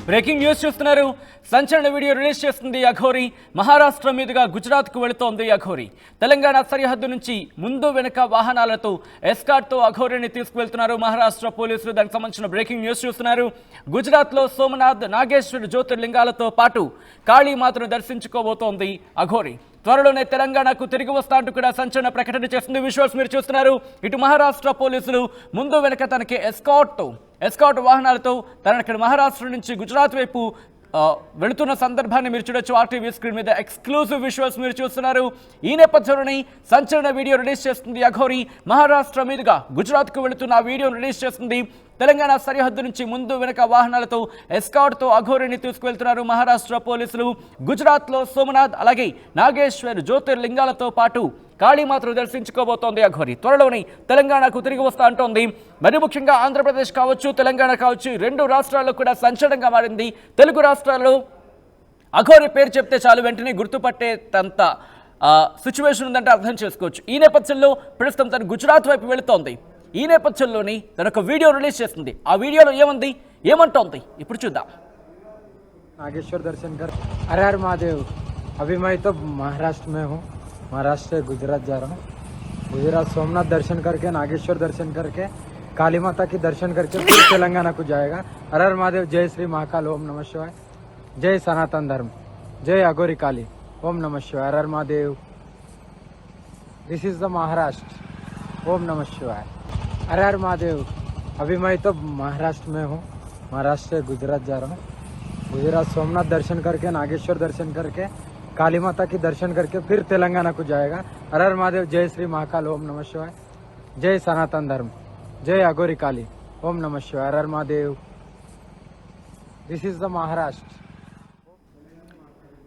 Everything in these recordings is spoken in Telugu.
బ్రేకింగ్ న్యూస్ చూస్తున్నారు. సంచలన వీడియో రిలీజ్ చేస్తుంది అఘోరి. మహారాష్ట్ర మీదుగా గుజరాత్కు వెళుతోంది అఘోరి. తెలంగాణ సరిహద్దు నుంచి ముందు వెనుక వాహనాలతో ఎస్కార్ట్తో అఘోరిని తీసుకువెళ్తున్నారు మహారాష్ట్ర పోలీసులు. దానికి సంబంధించిన బ్రేకింగ్ న్యూస్ చూస్తున్నారు. గుజరాత్లో సోమనాథ్, నాగేశ్వర్ జ్యోతిర్లింగాలతో పాటు కాళీమాతను దర్శించుకోబోతోంది అఘోరి. త్వరలోనే తెలంగాణకు తిరిగి వస్తా అంటూ కూడా సంచలన ప్రకటన చేస్తుంది. విజువల్స్ మీరు చూస్తున్నారు. ఇటు మహారాష్ట్ర పోలీసులు ముందు వెనక తనకి ఎస్కార్ట్ వాహనాలతో తనకి మహారాష్ట్ర నుంచి గుజరాత్ వైపు వెళుతున్న సందర్భాన్ని మీరు చూడొచ్చు. ఆర్టీవీ స్క్రీన్ మీద ఎక్స్క్లూజివ్ విజువల్స్ మీరు చూస్తున్నారు. ఈ నేపథ్యంలోనే సంచలన వీడియో రిలీజ్ చేస్తుంది అఘోరి. మహారాష్ట్ర మీదుగా గుజరాత్కు వెళుతున్న ఆ వీడియోను రిలీజ్ చేస్తుంది. తెలంగాణ సరిహద్దు నుంచి ముందు వెనక వాహనాలతో ఎస్కార్ట్తో అఘోరిని తీసుకువెళ్తున్నారు మహారాష్ట్ర పోలీసులు. గుజరాత్లో సోమనాథ్, అలాగే నాగేశ్వర్ జ్యోతిర్లింగాలతో పాటు కాళీమాతను దర్శించుకోబోతోంది అఘోరి. త్వరలోనే తెలంగాణకు తిరిగి వస్తా అంటోంది. మరి ముఖ్యంగా ఆంధ్రప్రదేశ్ కావచ్చు, తెలంగాణ కావచ్చు, రెండు రాష్ట్రాల్లో కూడా సంచలనంగా మారింది. తెలుగు రాష్ట్రాల్లో అఘోరి పేరు చెప్తే చాలు వెంటనే గుర్తుపట్టేంత సిచ్యువేషన్ ఉందంటే అర్థం చేసుకోవచ్చు. ఈ నేపథ్యంలో ప్రస్తుతం తను గుజరాత్ వైపు వెళుతోంది. ఈ నేపథ్యంలోని తన ఒక వీడియో రిలీజ్ చేస్తుంది. ఆ వీడియోలో ఏముంది, ఏమంటోంది ఇప్పుడు చూద్దాం. नागेश्वर दर्शन कर हर हर महादेव। अभी मैं तो महाराष्ट्र में हूँ, महाराष्ट्र से गुजरात जा रहा हूँ। गुजरात सोमनाथ दर्शन करके, नागेश्वर दर्शन करके, काली माता की दर्शन करके फिर तेलंगाना को जाएगा। हर हर महादेव। जय श्री महाकाल, ओम नमः शिवाय। जय सनातन धर्म, जय अघोरी काली, ओम नमः शिवाय। हर हर Mahadev. This is the Maharashtra, Om नमः शिवाय। हर हर महादेव। अभी मैं तो महाराष्ट्र में हूँ, महाराष्ट्र से गुजरात जा रहा हूँ। गुजरात सोमनाथ दर्शन करके, नागेश्वर दर्शन करके, काली माता की दर्शन करके फिर तेलंगाना को जाएगा। हर हर महादेव। जय श्री महाकाल, ओम नमः शिवाय। जय सनातन धर्म, जय अघोरी काली, ओम नमः शिवाय। हर हर Mahadev. This is the Maharashtra.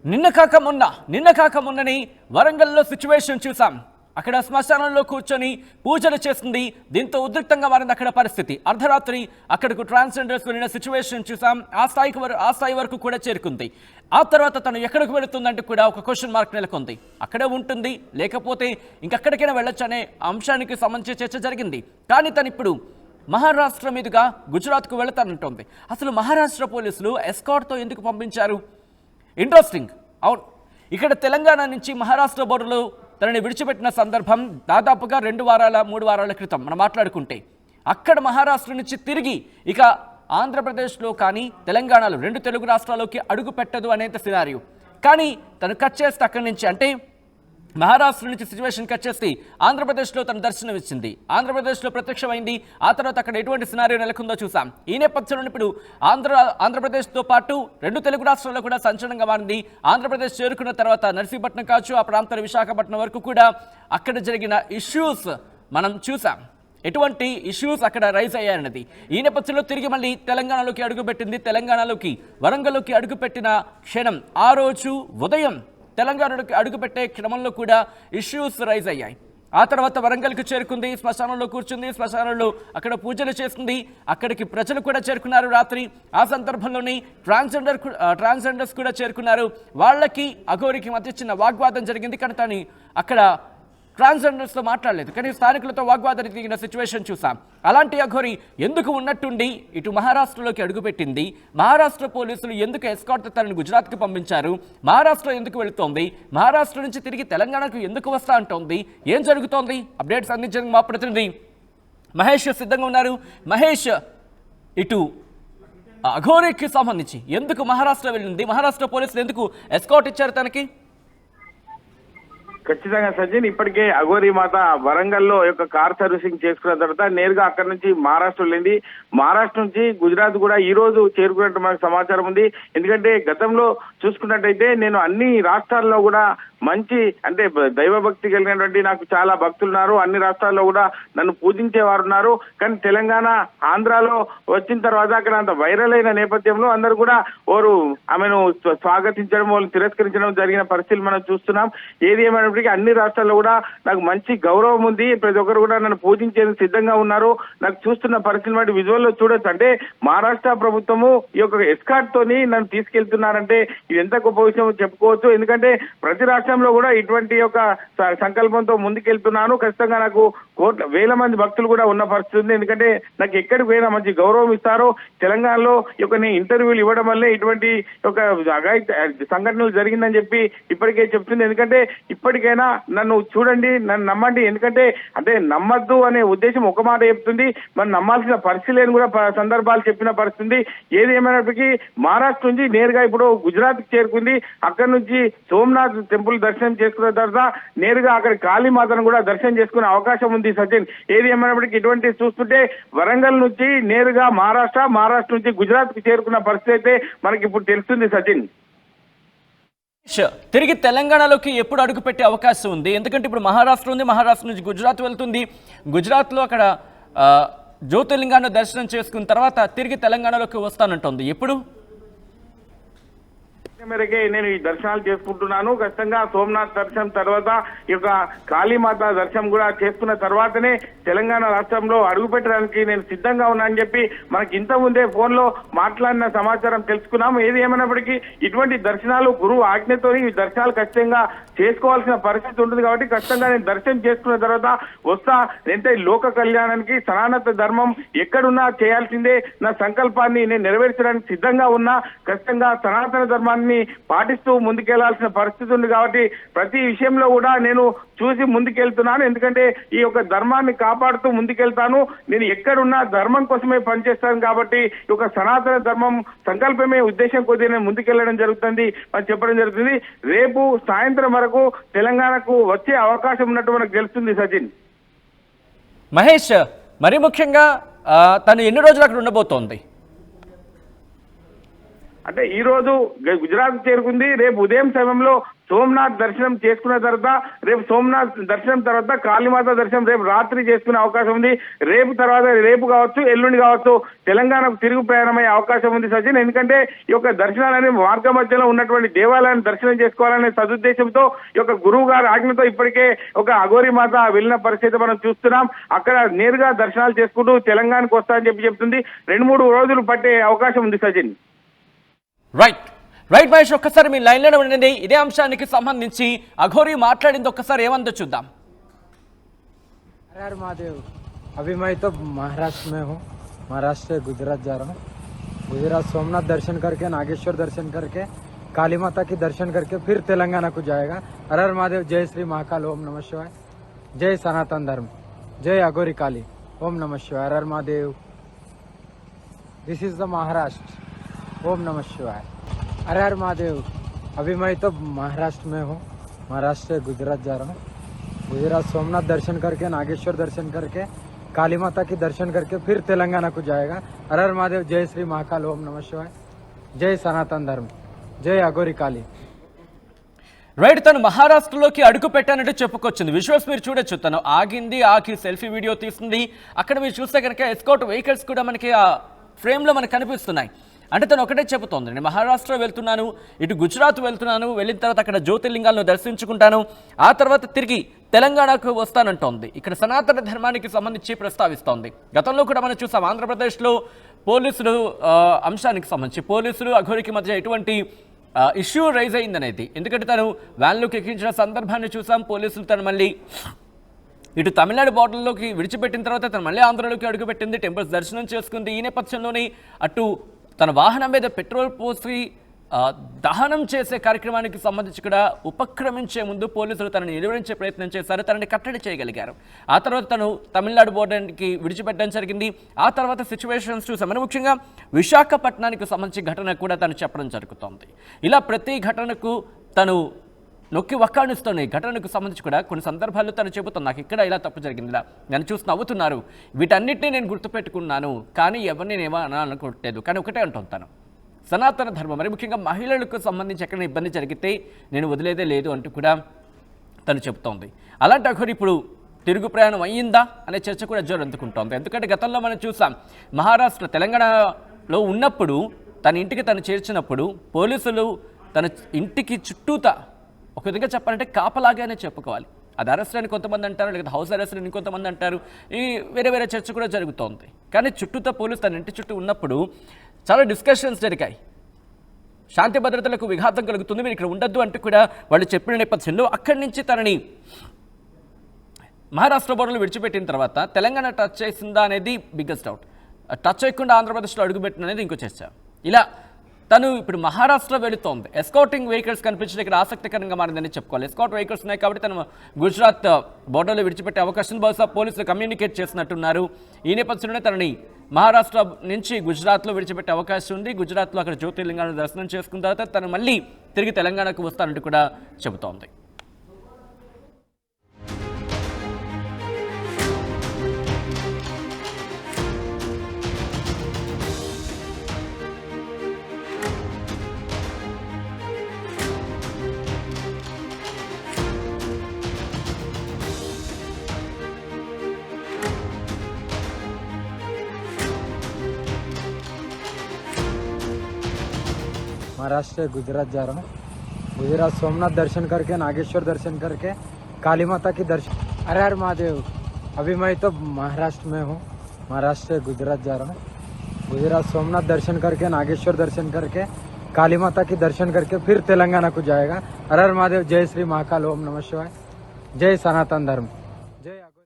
నిన్న కాక మొన్నని వరంగల్లో సిచ్యువేషన్ చూసాం. అక్కడ శ్మశానంలో కూర్చొని పూజలు చేస్తుంది. దీంతో ఉద్రిక్తంగా మారింది అక్కడ పరిస్థితి. అర్ధరాత్రి అక్కడకు ట్రాన్స్జెండర్స్ వెళ్ళిన సిచ్యువేషన్ చూసాం. ఆ స్థాయి వరకు కూడా చేరుకుంది. ఆ తర్వాత తను ఎక్కడికి వెళుతుందంటే కూడా ఒక క్వశ్చన్ మార్క్ నెలకొంది. అక్కడే ఉంటుంది, లేకపోతే ఇంకెక్కడికైనా వెళ్ళొచ్చు అనే అంశానికి సంబంధించి చర్చ జరిగింది. కానీ తను ఇప్పుడు మహారాష్ట్ర మీదుగా గుజరాత్కు వెళతానంటోంది. అసలు మహారాష్ట్ర పోలీసులు ఎస్కార్ట్తో ఎందుకు పంపించారు? ఇంట్రెస్టింగ్. అవును, ఇక్కడ తెలంగాణ నుంచి మహారాష్ట్ర బోర్డర్లో తనని విడిచిపెట్టిన సందర్భం దాదాపుగా 2-3 వారాల క్రితం మనం మాట్లాడుకుంటే, అక్కడ మహారాష్ట్ర నుంచి తిరిగి ఇక ఆంధ్రప్రదేశ్లో కానీ తెలంగాణలో, రెండు తెలుగు రాష్ట్రాల్లోకి అడుగు పెట్టదు అనేది సినారియో. కానీ తను కట్ చేస్తే అక్కడి నుంచి, అంటే మహారాష్ట్ర నుంచి సిచ్యువేషన్ కట్ చేసి ఆంధ్రప్రదేశ్లో తన దర్శనం ఇచ్చింది. ఆంధ్రప్రదేశ్లో ప్రత్యక్షమైంది. ఆ తర్వాత అక్కడ ఎటువంటి సినారియో నెలకొందో చూసాం. ఈ నేపథ్యంలో ఇప్పుడు ఆంధ్రప్రదేశ్తో పాటు రెండు తెలుగు రాష్ట్రాల్లో కూడా సంచలనంగా మారింది. ఆంధ్రప్రదేశ్ చేరుకున్న తర్వాత నర్సీపట్నం కావచ్చు, ఆ ప్రాంతాల విశాఖపట్నం వరకు కూడా అక్కడ జరిగిన ఇష్యూస్ మనం చూసాం. ఎటువంటి ఇష్యూస్ అక్కడ రైజ్ అయ్యాయన్నది. ఈ నేపథ్యంలో తిరిగి మళ్ళీ తెలంగాణలోకి అడుగుపెట్టింది. తెలంగాణలోకి వరంగల్లోకి అడుగుపెట్టిన క్షణం, ఆ రోజు ఉదయం తెలంగాణలోకి అడుగుపెట్టే క్రమంలో కూడా ఇష్యూస్ రైజ్ అయ్యాయి. ఆ తర్వాత వరంగల్కి చేరుకుంది, శ్మశానంలో కూర్చుంది, శ్మశానంలో అక్కడ పూజలు చేస్తుంది. అక్కడికి ప్రజలు కూడా చేరుకున్నారు రాత్రి. ఆ సందర్భంలోని ట్రాన్స్జెండర్స్ కూడా చేరుకున్నారు. వాళ్ళకి అఘోరికి మధ్య చిన్న వాగ్వాదం జరిగింది. కానీ తను అక్కడ ట్రాన్స్జెండర్స్తో మాట్లాడలేదు, కానీ స్థానికులతో వాగ్వాదానికి దిగిన సిచ్యువేషన్ చూసాం. అలాంటి అఘోరి ఎందుకు ఉన్నట్టుండి ఇటు మహారాష్ట్రలోకి అడుగుపెట్టింది? మహారాష్ట్ర పోలీసులు ఎందుకు ఎస్కార్ట్ తనని గుజరాత్కి పంపించారు? మహారాష్ట్ర ఎందుకు వెళుతోంది? మహారాష్ట్ర నుంచి తిరిగి తెలంగాణకు ఎందుకు వస్తా అంటోంది? ఏం జరుగుతోంది? అప్డేట్స్ అందించడానికి మా ప్రతినిధి మహేష్ సిద్ధంగా ఉన్నారు. మహేష్, ఇటు అఘోరికి సంబంధించి ఎందుకు మహారాష్ట్ర వెళ్ళింది? మహారాష్ట్ర పోలీసులు ఎందుకు ఎస్కార్ట్ ఇచ్చారు తనకి? ఖచ్చితంగా సచిన్, ఇప్పటికే అఘోరి మాత వరంగల్లో యొక్క కార్ సర్వీసింగ్ చేసుకున్న తర్వాత నేరుగా అక్కడి నుంచి మహారాష్ట్ర వెళ్ళింది. మహారాష్ట్ర నుంచి గుజరాత్ కూడా ఈ రోజు చేరుకున్నట్టు మనకు సమాచారం ఉంది. ఎందుకంటే గతంలో చూసుకున్నట్టయితే నేను అన్ని రాష్ట్రాల్లో కూడా మంచి, అంటే దైవభక్తి కలిగినటువంటి నాకు చాలా భక్తులు ఉన్నారు. అన్ని రాష్ట్రాల్లో కూడా నన్ను పూజించేవారు ఉన్నారు. కానీ తెలంగాణ, ఆంధ్రాలో వచ్చిన తర్వాత అక్కడ అంత వైరల్ అయిన నేపథ్యంలో అందరూ కూడా ఆమెను స్వాగతించడం, వాళ్ళు తిరస్కరించడం జరిగిన పరిస్థితులు మనం చూస్తున్నాం. ఏది ఏమైనా అన్ని రాష్ట్రాల్లో కూడా నాకు మంచి గౌరవం ఉంది. ప్రతి ఒక్కరు కూడా నన్ను పూజించేందుకు సిద్ధంగా ఉన్నారు. నాకు చూస్తున్న పరిస్థితిని బట్టి విజువల్లో చూడొచ్చు. అంటే మహారాష్ట్ర ప్రభుత్వము ఈ యొక్క ఎస్కార్ట్ తోని నన్ను తీసుకెళ్తున్నారంటే ఇది ఎంత గొప్ప విషయం చెప్పుకోవచ్చు. ఎందుకంటే ప్రతి రాష్ట్రం రాష్ట్రంలో కూడా ఇటువంటి ఒక సంకల్పంతో ముందుకెళ్తున్నాను. ఖచ్చితంగా నాకు వేల మంది భక్తులు కూడా ఉన్న పరిస్థితి ఉంది. ఎందుకంటే నాకు ఎక్కడికి పోయినా మంచి గౌరవం ఇస్తారు. తెలంగాణలో నేను ఇంటర్వ్యూలు ఇవ్వడం వల్లే ఇటువంటి ఒక సంఘటనలు జరిగిందని చెప్పి ఇప్పటికే చెప్తుంది. ఎందుకంటే ఇప్పటికైనా నన్ను చూడండి, నన్ను నమ్మండి. ఎందుకంటే అంటే నమ్మద్దు అనే ఉద్దేశం ఒక మాట చెప్తుంది, మనం నమ్మాల్సిన పరిస్థితి లేని కూడా సందర్భాలు చెప్పిన పరిస్థితి. ఏది ఏమైనప్పటికీ మహారాష్ట్ర నుంచి నేరుగా ఇప్పుడు గుజరాత్ కి చేరుకుంది. అక్కడ నుంచి సోమనాథ్ టెంపుల్ దర్శనం చేసుకున్న తర్వాత నేరుగా అక్కడ కాళీమాతను కూడా దర్శనం చేసుకునే అవకాశం ఉంది సచిన్. ఏది ఏమైనప్పటికీ ఇటువంటి చూస్తుంటే వరంగల్ నుంచి నేరుగా మహారాష్ట్ర నుంచి గుజరాత్ కి చేరుకున్న పరిస్థితి అయితే మనకి ఇప్పుడు తెలుస్తుంది సచిన్. తిరిగి తెలంగాణలోకి ఎప్పుడు అడుగు పెట్టే అవకాశం ఉంది? ఎందుకంటే ఇప్పుడు మహారాష్ట్ర ఉంది, మహారాష్ట్ర నుంచి గుజరాత్ వెళ్తుంది. గుజరాత్లో అక్కడ జ్యోతిర్లింగాన్ని దర్శనం చేసుకున్న తర్వాత తిరిగి తెలంగాణలోకి వస్తానంటుంది. ఎప్పుడు మేరకే నేను ఈ దర్శనాలు చేసుకుంటున్నాను. ఖచ్చితంగా సోమనాథ్ దర్శనం తర్వాత ఈ యొక్క కాళీమాత దర్శనం కూడా చేసుకున్న తర్వాతనే తెలంగాణ రాష్ట్రంలో అడుగు పెట్టడానికి నేను సిద్ధంగా ఉన్నా అని చెప్పి మనకి ఇంత ముందే ఫోన్ లో మాట్లాడిన సమాచారం తెలుసుకున్నాము. ఏది ఏమైనప్పటికీ ఇటువంటి దర్శనాలు గురువు ఆజ్ఞతో ఈ దర్శనాలు ఖచ్చితంగా చేసుకోవాల్సిన పరిస్థితి ఉంటుంది. కాబట్టి ఖచ్చితంగా నేను దర్శనం చేసుకున్న తర్వాత వస్తా. ఎంత లోక కళ్యాణానికి సనాతన ధర్మం ఎక్కడున్నా చేయాల్సిందే. నా సంకల్పాన్ని నేను నెరవేర్చడానికి సిద్ధంగా ఉన్నా. ఖచ్చితంగా సనాతన ధర్మాన్ని పాటిస్తూ ముందుకెళ్లాల్సిన పరిస్థితి ఉంది. కాబట్టి ప్రతి విషయంలో కూడా నేను చూసి ముందుకెళ్తున్నాను. ఎందుకంటే ఈ యొక్క ధర్మాన్ని కాపాడుతూ ముందుకెళ్తాను. నేను ఎక్కడున్నా ధర్మం కోసమే పనిచేస్తాను. కాబట్టి ఈ యొక్క సనాతన ధర్మం సంకల్పమే ఉద్దేశం కొద్దిగా నేను ముందుకెళ్లడం జరుగుతుంది అని చెప్పడం జరుగుతుంది. రేపు సాయంత్రం వరకు తెలంగాణకు వచ్చే అవకాశం ఉన్నట్టు మనకు తెలుస్తుంది సచిన్. మహేష్, మరి ముఖ్యంగా తను ఎన్ని రోజులు అక్కడ ఉండబోతోంది? అంటే ఈ రోజు గుజరాత్ చేరుకుంది. రేపు ఉదయం సమయంలో సోమనాథ్ దర్శనం చేసుకున్న తర్వాత సోమనాథ్ దర్శనం తర్వాత కాళీమాత దర్శనం రేపు రాత్రి చేసుకునే అవకాశం ఉంది. రేపు కావచ్చు, ఎల్లుండి కావచ్చు తెలంగాణకు తిరుగు ప్రయాణమయ్యే అవకాశం ఉంది సచిన్. ఎందుకంటే ఈ యొక్క దర్శనాలని మార్గ మధ్యలో ఉన్నటువంటి దేవాలయాన్ని దర్శనం చేసుకోవాలనే సదుద్దేశంతో ఈ యొక్క గురువు గారి ఆజ్ఞతో ఇప్పటికే ఒక అఘోరి మాత వెళ్ళిన పరిస్థితి మనం చూస్తున్నాం. అక్కడ నేరుగా దర్శనాలు చేసుకుంటూ తెలంగాణకు వస్తా అని చెప్తుంది. 2-3 రోజులు పట్టే అవకాశం ఉంది సచిన్. రైట్ మహేష్, ఒక్కసారి మీ లైన్లోనే ఉండండి. ఇదే అంశానికి సంబంధించి అఘోరి మాట్లాడింది ఒక్కసారి ఏమందో చూద్దాం. हर हर महादेव। अभी मैं तो महाराष्ट्र में हूँ, महाराष्ट्र से गुजरात जा रहा हूँ। गुजरात सोमनाथ दर्शन करके, नागेश्वर दर्शन करके, काली माता की दर्शन करके फिर तेलंगाना को जाएगा। हर हर महादेव। जय श्री महाकाल, ओम नमः शिवाय। जय सनातन धर्म, जय अघोरी काली, ओम नमः शिवाय। हर हर Mahadev. This is the Maharashtra, Om नमः शिवाय। हर हर महादेव। अभी मैं तो महाराष्ट्र में हूँ, महाराष्ट्र से गुजरात जा रहा हूँ। गुजरात सोमनाथ दर्शन करके, नागेश्वर दर्शन करके, काली माता की दर्शन करके फिर तेलंगाना को जाएगा। हर हर महादेव। जय श्री महाकाल, ओम नमः शिवाय। जय सनातन धर्म, जय अघोरी काली। రైట్, తను మహారాష్ట్రలోకి అడుగు పెట్టానంటే చెప్పుకొచ్చింది. విజువల్స్ మీరు చూడొచ్చు. తను ఆగి సెల్ఫీ వీడియో తీస్తుంది. అక్కడ మీరు చూస్తే కనుక ఎస్కార్ట్ వెహికల్స్ కూడా మనకి ఆ ఫ్రేమ్లో మనకు కనిపిస్తున్నాయి. అంటే తను ఒకటే చెబుతోంది, నేను మహారాష్ట్ర వెళ్తున్నాను, ఇటు గుజరాత్ వెళ్తున్నాను, వెళ్ళిన తర్వాత అక్కడ జ్యోతిర్లింగాలను దర్శించుకుంటాను, ఆ తర్వాత తిరిగి తెలంగాణకు వస్తానంటోంది. ఇక్కడ సనాతన ధర్మానికి సంబంధించి ప్రస్తావిస్తోంది. గతంలో కూడా మనం చూసాం ఆంధ్రప్రదేశ్లో పోలీసులు అంశానికి సంబంధించి పోలీసులు అఘోరికి మధ్య ఎటువంటి ఇష్యూ రైజ్ అయిందనేది. ఎందుకంటే తను వ్యాన్లోకి ఎక్కించిన సందర్భాన్ని చూసాం. పోలీసులు తను మళ్ళీ ఇటు తమిళనాడు బార్డర్లోకి విడిచిపెట్టిన తర్వాత తను మళ్ళీ ఆంధ్రలోకి అడుగుపెట్టింది, టెంపుల్స్ దర్శనం చేసుకుంది. ఈ నేపథ్యంలోనే అటు తన వాహనం మీద పెట్రోల్ పోసి దహనం చేసే కార్యక్రమానికి సంబంధించి కూడా ఉపక్రమించే ముందు పోలీసులు తనని నిలువరించే ప్రయత్నం చేశారు, తనని కట్టడి చేయగలిగారు. ఆ తర్వాత తను తమిళనాడు బోర్డర్కి విడిచిపెట్టడం జరిగింది. ఆ తర్వాత సిచ్యువేషన్స్ చూసాం. మరి ముఖ్యంగా విశాఖపట్నానికి సంబంధించి ఘటన కూడా తను చెప్పడం జరుగుతోంది. ఇలా ప్రతి ఘటనకు తను నొక్కి వక్కాణిస్తోనే ఘటనకు సంబంధించి కూడా కొన్ని సందర్భాల్లో తను చెబుతుంది, నాకు ఇక్కడ ఇలా తప్పు జరిగిందిలా, నన్ను చూసి నవ్వుతున్నారు, వీటన్నిటిని నేను గుర్తుపెట్టుకున్నాను, కానీ ఎవరిని నేమో అనుకోవట్లేదు. కానీ ఒకటే అంటాను, తను సనాతన ధర్మం, మరి ముఖ్యంగా మహిళలకు సంబంధించి ఎక్కడ ఇబ్బంది జరిగితే నేను వదిలేదే లేదు అంటూ కూడా తను చెబుతోంది. అలాంటి అఘోరి ఇప్పుడు తిరుగు ప్రయాణం అయ్యిందా అనే చర్చ కూడా జోరందుకుంటోంది. ఎందుకంటే గతంలో మనం చూసాం, మహారాష్ట్ర తెలంగాణలో ఉన్నప్పుడు తన ఇంటికి తను చేర్చినప్పుడు పోలీసులు తన ఇంటికి చుట్టూతా ఒక విధంగా చెప్పాలంటే కాపలాగానే చెప్పుకోవాలి. అది అరెస్ట్ అని కొంతమంది అంటారు, లేదా హౌస్ అరెస్ట్ అని ఇంకొంతమంది అంటారు. ఈ వేరే చర్చ కూడా జరుగుతోంది. కానీ చుట్టూతో పోలీసు తన ఇంటి చుట్టూ ఉన్నప్పుడు చాలా డిస్కషన్స్ జరిగాయి. శాంతి భద్రతలకు విఘాతం కలుగుతుంది, మీరు ఇక్కడ ఉండొద్దు అంటూ కూడా వాళ్ళు చెప్పిన నేపథ్యంలో అక్కడి నుంచి తనని మహారాష్ట్ర బోర్డర్లు విడిచిపెట్టిన తర్వాత తెలంగాణ టచ్ చేసిందా అనేది బిగ్గెస్ట్ డౌట్. టచ్ చేయకుండా ఆంధ్రప్రదేశ్లో అడుగుపెట్టిన అనేది ఇంకో చర్చ. ఇలా తను ఇప్పుడు మహారాష్ట్ర వెళుతోంది. ఎస్కౌటింగ్ వెహికల్స్ కనిపించడం ఇక్కడ ఆసక్తికరంగా మారిందని చెప్పుకోవాలి. ఎస్కౌట్ వెహికల్స్ ఉన్నాయి కాబట్టి తను గుజరాత్ బోర్డర్లో విడిచిపెట్టే అవకాశం బహుశా పోలీసులు కమ్యూనికేట్ చేసినట్టున్నారు. ఈ నేపథ్యంలోనే తనని మహారాష్ట్ర నుంచి గుజరాత్లో విడిచిపెట్టే అవకాశం ఉంది. గుజరాత్లో అక్కడ జ్యోతిర్లింగాన్ని దర్శనం చేసుకున్న తర్వాత తను మళ్ళీ తిరిగి తెలంగాణకు వస్తానంటూ కూడా చెబుతోంది. महाराष्ट्र से गुजरात जा रहा हूँ। गुजरात सोमनाथ दर्शन करके, नागेश्वर दर्शन करके, काली माता की दर्शन। हर हर महादेव। अभी मैं तो महाराष्ट्र में हूँ, महाराष्ट्र से गुजरात जा रहा हूँ। गुजरात सोमनाथ दर्शन करके, नागेश्वर दर्शन करके, काली माता की दर्शन करके फिर तेलंगाना को जाएगा। हर हर महादेव। जय श्री महाकाल। ओम नमः शिवाय। जय सनातन धर्म।